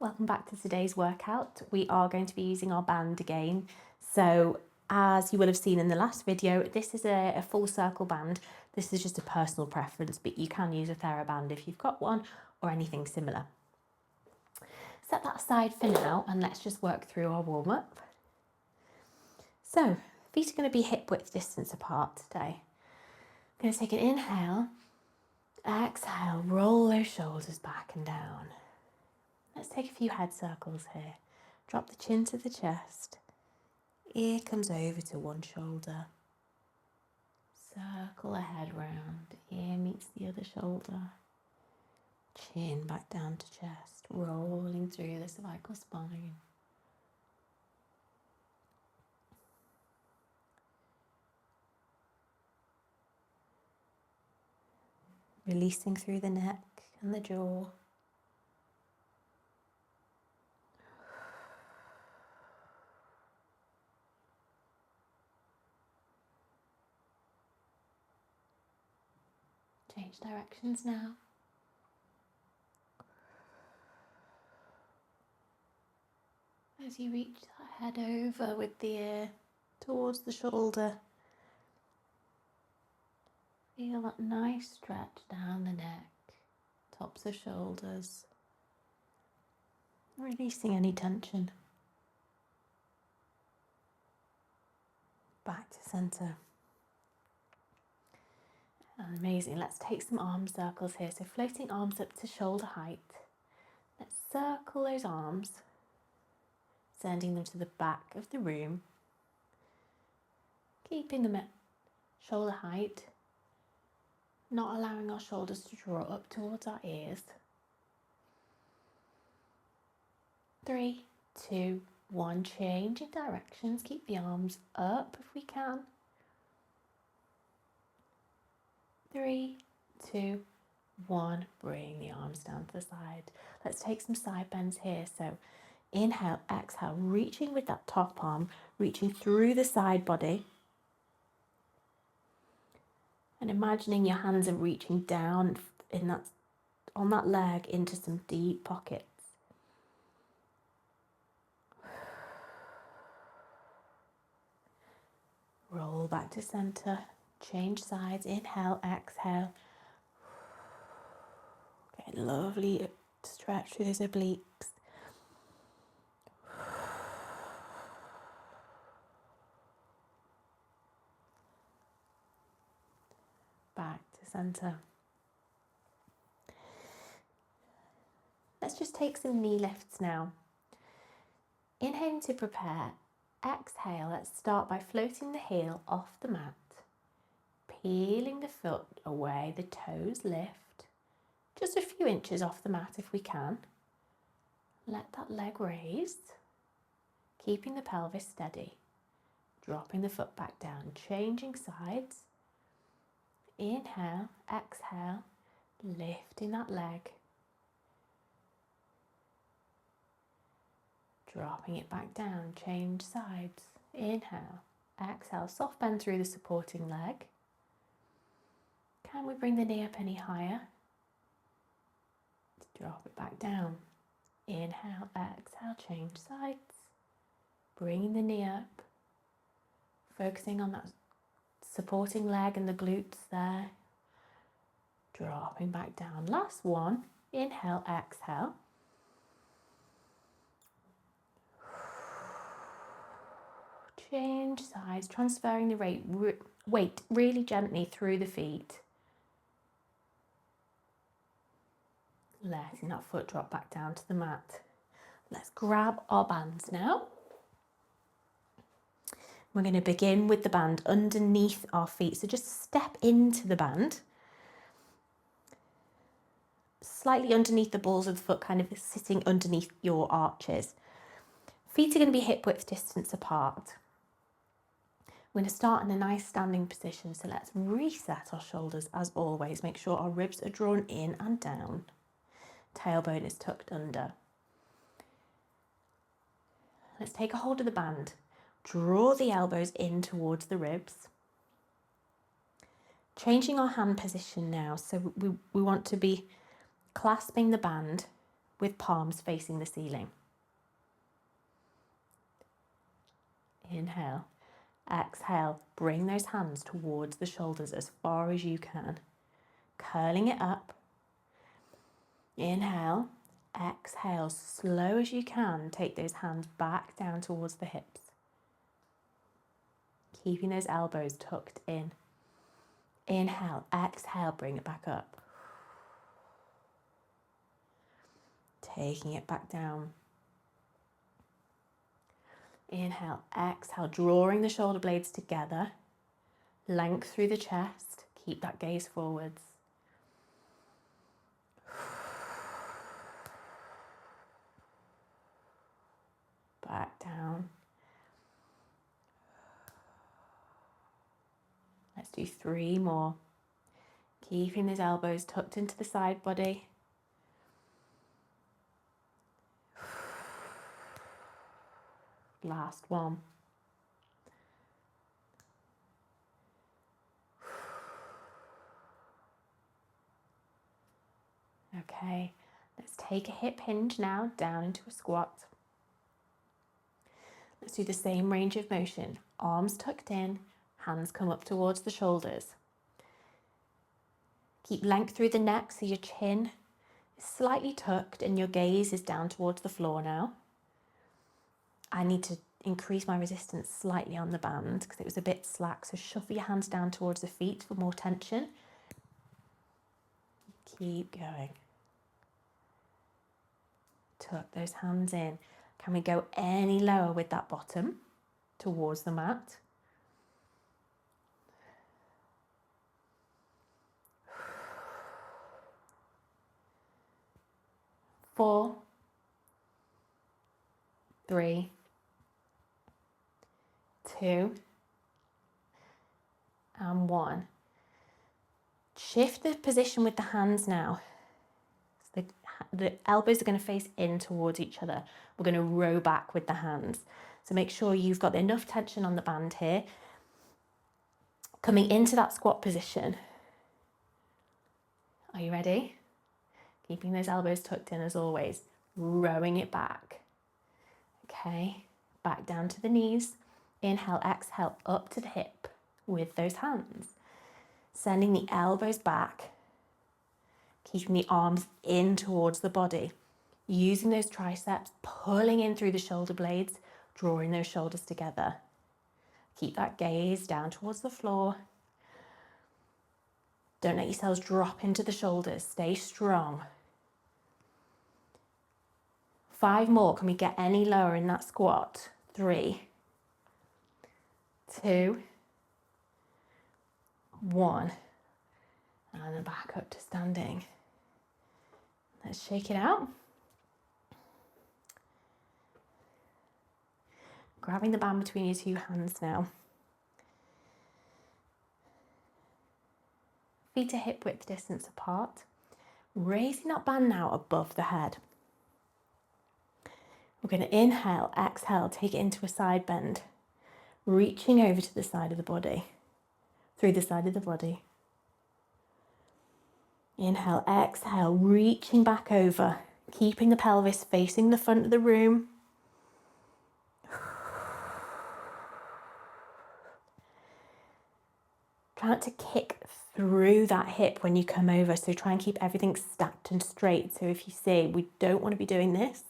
Welcome back to today's workout. We are going to be using our band again. So as you will have seen in the last video, this is a full circle band. This is just a personal preference, but you can use a TheraBand if you've got one or anything similar. Set that aside for now and let's just work through our warm-up. So feet are going to be hip width distance apart today. I'm going to take an inhale, exhale, roll those shoulders back and down. Let's take a few head circles here. Drop the chin to the chest. Ear comes over to one shoulder. Circle the head round. Ear meets the other shoulder. Chin back down to chest. Rolling through the cervical spine. Releasing through the neck and the jaw. Change directions now. As you reach that head over with the ear towards the shoulder, feel that nice stretch down the neck, tops of shoulders, releasing any tension. Back to center. Amazing. Let's take some arm circles here. So floating arms up to shoulder height. Let's circle those arms, sending them to the back of the room, keeping them at shoulder height, not allowing our shoulders to draw up towards our ears. 3, 2, 1, changing directions. Keep the arms up if we can. 3, 2, 1, bring the arms down to the side. Let's take some side bends here. So inhale, exhale, reaching with that top arm, reaching through the side body. And imagining your hands are reaching down on that leg into some deep pockets. Roll back to center. Change sides, inhale, exhale. Get a lovely stretch through those obliques. Back to center. Let's just take some knee lifts now. Inhaling to prepare. Exhale, let's start by floating the heel off the mat. Peeling the foot away, the toes lift, just a few inches off the mat if we can. Let that leg raise, keeping the pelvis steady. Dropping the foot back down, changing sides. Inhale, exhale, lifting that leg. Dropping it back down, change sides. Inhale, exhale, soft bend through the supporting leg. Can we bring the knee up any higher? Drop it back down. Inhale, exhale, change sides. Bringing the knee up. Focusing on that supporting leg and the glutes there. Dropping back down. Last one. Inhale, exhale. Change sides, transferring the weight really gently through the feet. Letting that foot drop back down to the mat. Let's grab our bands now. We're going to begin with the band underneath our feet. So just step into the band. Slightly underneath the balls of the foot, kind of sitting underneath your arches. Feet are going to be hip width distance apart. We're going to start in a nice standing position. So let's reset our shoulders as always. Make sure our ribs are drawn in and down. Tailbone is tucked under. Let's take a hold of the band. Draw the elbows in towards the ribs. Changing our hand position now. So we want to be clasping the band with palms facing the ceiling. Inhale. Exhale, bring those hands towards the shoulders as far as you can. Curling it up. Inhale. Exhale, slow as you can, take those hands back down towards the hips. Keeping those elbows tucked in. Inhale, exhale, bring it back up. Taking it back down. Inhale, exhale, drawing the shoulder blades together. Length through the chest. Keep that gaze forwards. Back down. Let's do 3 more. Keeping those elbows tucked into the side body. Last one. Okay, let's take a hip hinge now down into a squat. Let's do the same range of motion. Arms tucked in, hands come up towards the shoulders. Keep length through the neck so your chin is slightly tucked and your gaze is down towards the floor now. I need to increase my resistance slightly on the band because it was a bit slack, so shuffle your hands down towards the feet for more tension. Keep going. Tuck those hands in. Can we go any lower with that bottom towards the mat? Four, 3, 2, and 1. Shift the position with the hands now. So the elbows are going to face in towards each other. We're going to row back with the hands. So make sure you've got enough tension on the band here. Coming into that squat position. Are you ready? Keeping those elbows tucked in as always. Rowing it back. Okay, back down to the knees. Inhale, exhale, up to the hip with those hands. Sending the elbows back. Keeping the arms in towards the body. Using those triceps, pulling in through the shoulder blades, drawing those shoulders together. Keep that gaze down towards the floor. Don't let yourselves drop into the shoulders. Stay strong. 5 more. Can we get any lower in that squat? 3, 2, 1. And then back up to standing. Let's shake it out. Grabbing the band between your 2 hands now. Feet are hip width distance apart. Raising that band now above the head. We're going to inhale, exhale, take it into a side bend. Reaching over to the side of the body. Through the side of the body. Inhale, exhale, reaching back over. Keeping the pelvis facing the front of the room. Try not to kick through that hip when you come over, so try and keep everything stacked and straight. So if you see, we don't want to be doing this.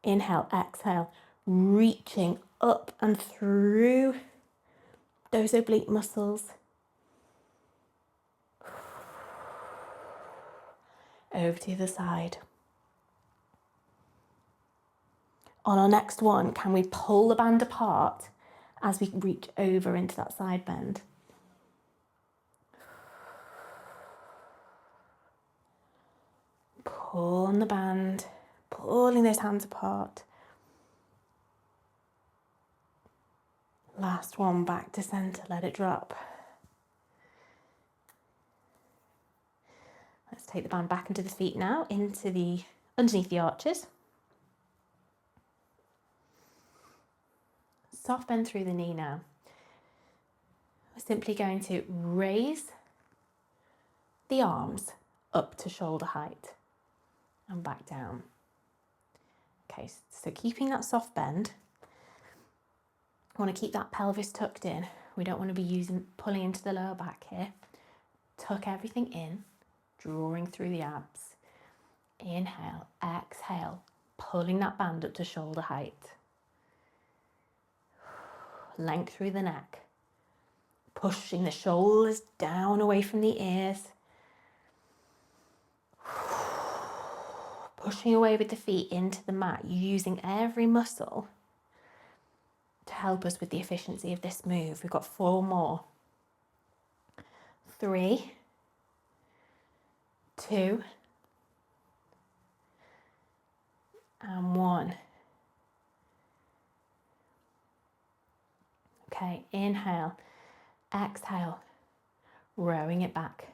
Inhale, exhale, reaching up and through those oblique muscles. Over to the other side. On our next one, can we pull the band apart as we reach over into that side bend? Pull on the band, pulling those hands apart. Last one, back to center, let it drop. Let's take the band back into the feet now, underneath the arches. Soft bend through the knee now. We're simply going to raise the arms up to shoulder height. and back down. Okay, so keeping that soft bend. I want to keep that pelvis tucked in. We don't want to be pulling into the lower back here. Tuck everything in, drawing through the abs. Inhale, exhale, pulling that band up to shoulder height. Length through the neck. Pushing the shoulders down away from the ears. Pushing away with the feet into the mat, using every muscle to help us with the efficiency of this move. We've got 4 more. 3, 2, and 1. Okay, inhale, exhale, rowing it back.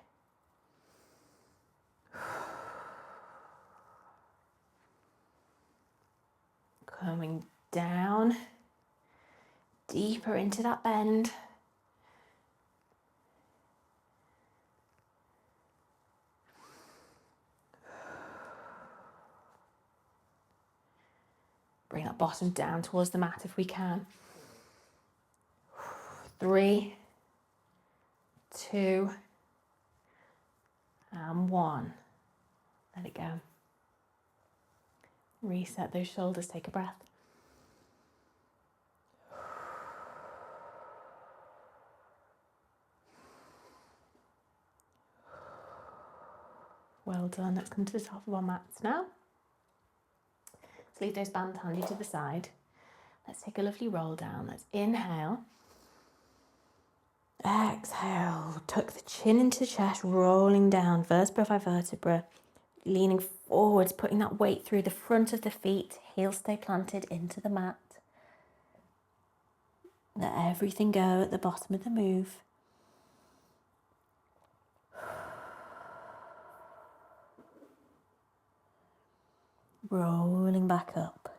Coming down, deeper into that bend. Bring that bottom down towards the mat if we can. 3, 2, and 1. Let it go. Reset those shoulders, take a breath. Well done. Let's come to the top of our mats now. Let's leave those bands handy to the side. Let's take a lovely roll down. Let's inhale. Exhale. Tuck the chin into the chest, rolling down vertebra by vertebra. Leaning forwards, putting that weight through the front of the feet. Heels stay planted into the mat. Let everything go at the bottom of the move. Rolling back up.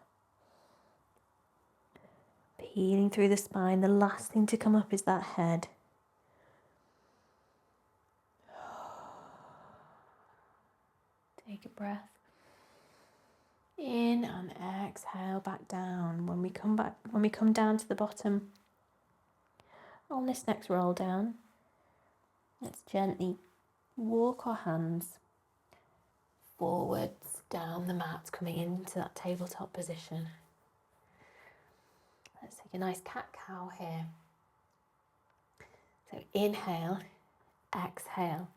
Peeling through the spine. The last thing to come up is that head. Take a breath. In and exhale back down. When we come down to the bottom on this next roll down, let's gently walk our hands forwards down the mat, coming into that tabletop position. Let's take a nice cat-cow here. So inhale, exhale,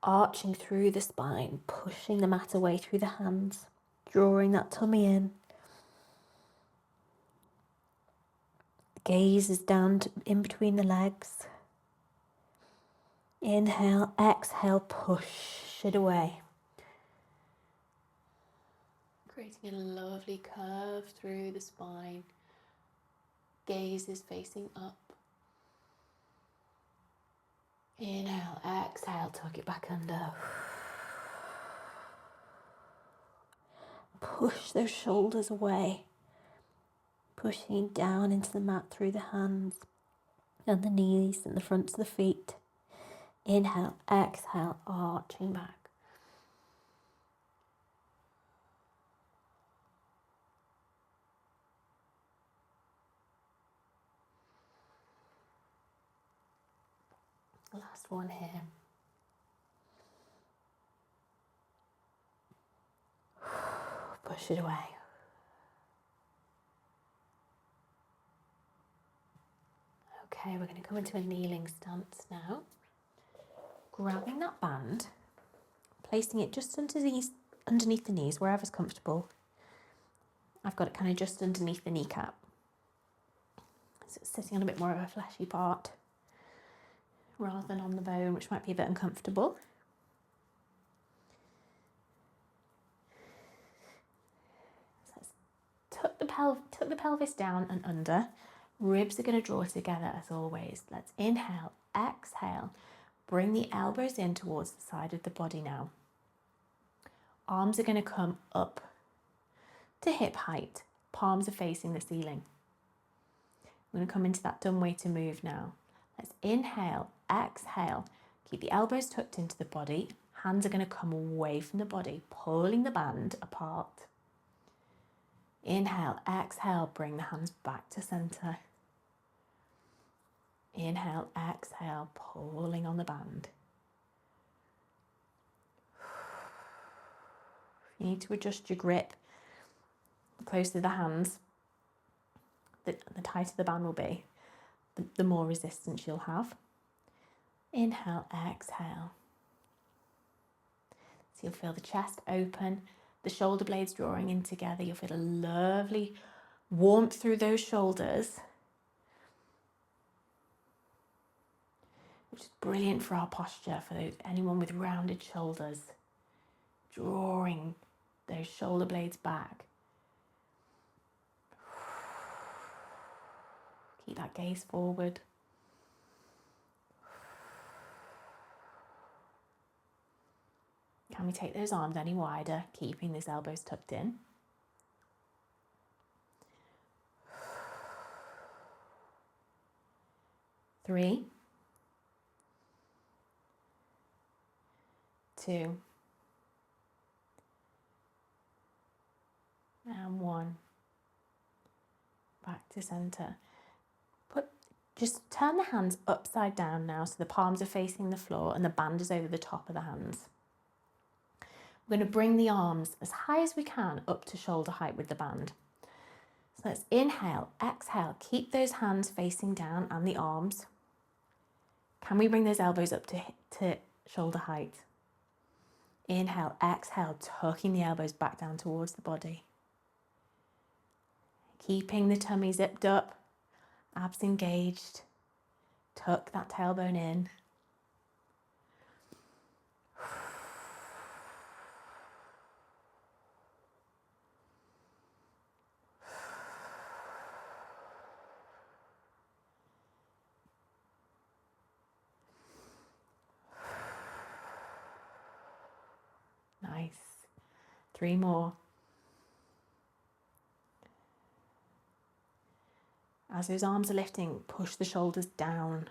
arching through the spine, pushing the mat away through the hands, drawing that tummy in. Gaze is down in between the legs. Inhale, exhale, push it away. Creating a lovely curve through the spine. Gaze is facing up. Inhale, exhale, tuck it back under. Push those shoulders away. Pushing down into the mat through the hands and the knees and the fronts of the feet. Inhale, exhale, arching back. Last one here. Push it away. Okay, we're going to come into a kneeling stance now. Grabbing that band, placing it just underneath the knees, wherever's comfortable. I've got it kind of just underneath the kneecap. So it's sitting on a bit more of a fleshy part rather than on the bone, which might be a bit uncomfortable. So let's tuck the pelvis down and under. Ribs are going to draw together as always. Let's inhale, exhale. Bring the elbows in towards the side of the body now. Arms are going to come up to hip height. Palms are facing the ceiling. I'm going to come into that dumb way to move now. Let's inhale, exhale. Keep the elbows tucked into the body. Hands are going to come away from the body, pulling the band apart. Inhale, exhale, bring the hands back to center. Inhale, exhale, pulling on the band. You need to adjust your grip. The closer the hands, the tighter the band will be, the more resistance you'll have. Inhale, exhale. So you'll feel the chest open, the shoulder blades drawing in together. You'll feel a lovely warmth through those shoulders, which is brilliant for our posture, for anyone with rounded shoulders. Drawing those shoulder blades back. Keep that gaze forward. Can we take those arms any wider, keeping those elbows tucked in? Three, two, and one. Back to center. Just turn the hands upside down now, so the palms are facing the floor and the band is over the top of the hands. We're going to bring the arms as high as we can up to shoulder height with the band. So let's inhale, exhale, keep those hands facing down and the arms. Can we bring those elbows up to shoulder height? Inhale, exhale, tucking the elbows back down towards the body. Keeping the tummy zipped up, abs engaged. Tuck that tailbone in. Nice. 3 more. As those arms are lifting, push the shoulders down.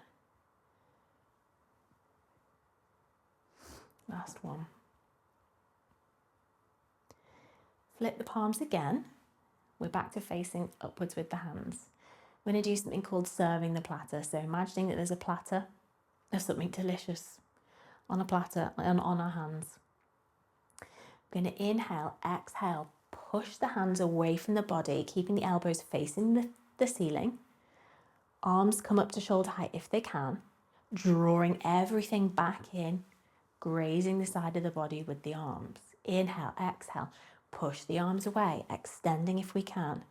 Last one. Flip the palms again. We're back to facing upwards with the hands. We're going to do something called serving the platter. So imagining that there's a platter of something delicious on a platter and on our hands. We're going to inhale, exhale, push the hands away from the body, keeping the elbows facing the ceiling. Arms come up to shoulder height if they can, drawing everything back in, grazing the side of the body with the arms. Inhale, exhale, push the arms away, extending if we can.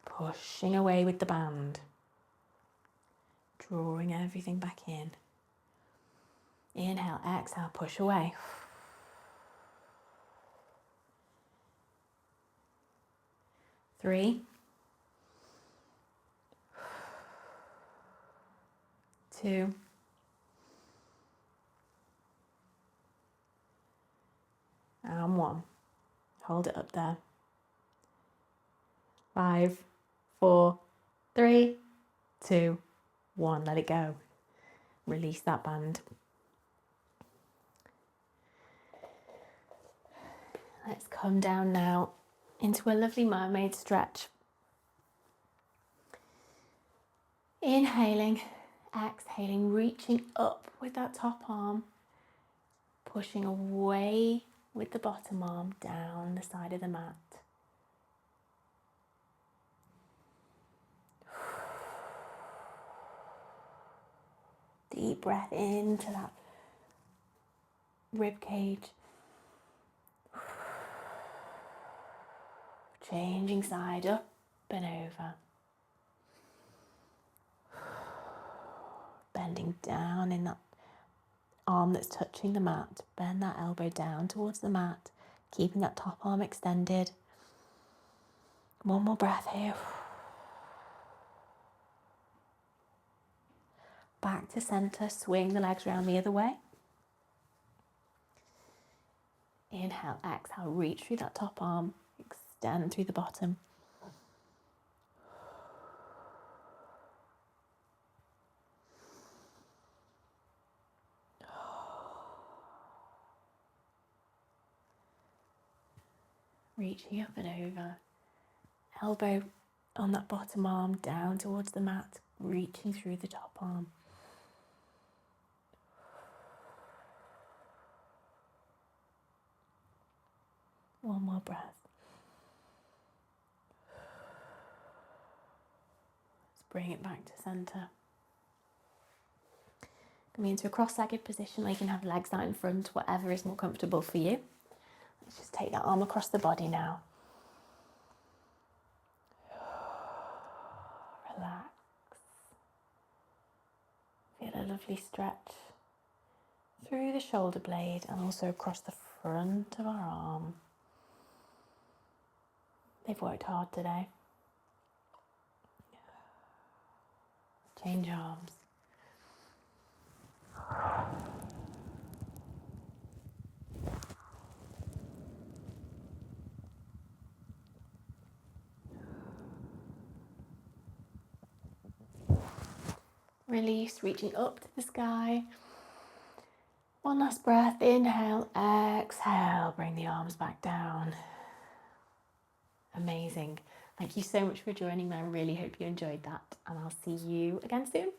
Pushing away with the band, drawing everything back in. Inhale, exhale, push away. 3, 2, and 1. Hold it up there. 5, 4, 3, 2, 1. Let it go. Release that band. Let's come down now into a lovely mermaid stretch. Inhaling, exhaling, reaching up with that top arm, pushing away with the bottom arm down the side of the mat. Deep breath into that rib cage. Changing side, up and over. Bending down in that arm that's touching the mat. Bend that elbow down towards the mat, keeping that top arm extended. 1 more breath here. Back to center, swing the legs around the other way. Inhale, exhale, reach through that top arm, extend through the bottom. reaching up and over. Elbow on that bottom arm, down towards the mat, reaching through the top arm. One more breath. Let's bring it back to centre. Coming into a cross-legged position where you can have legs out in front, whatever is more comfortable for you. Let's just take that arm across the body now. Relax. Feel a lovely stretch through the shoulder blade and also across the front of our arm. They've worked hard today. Change arms. Release, reaching up to the sky. One last breath, inhale, exhale, bring the arms back down. Amazing. Thank you so much for joining me. I really hope you enjoyed that, and I'll see you again soon.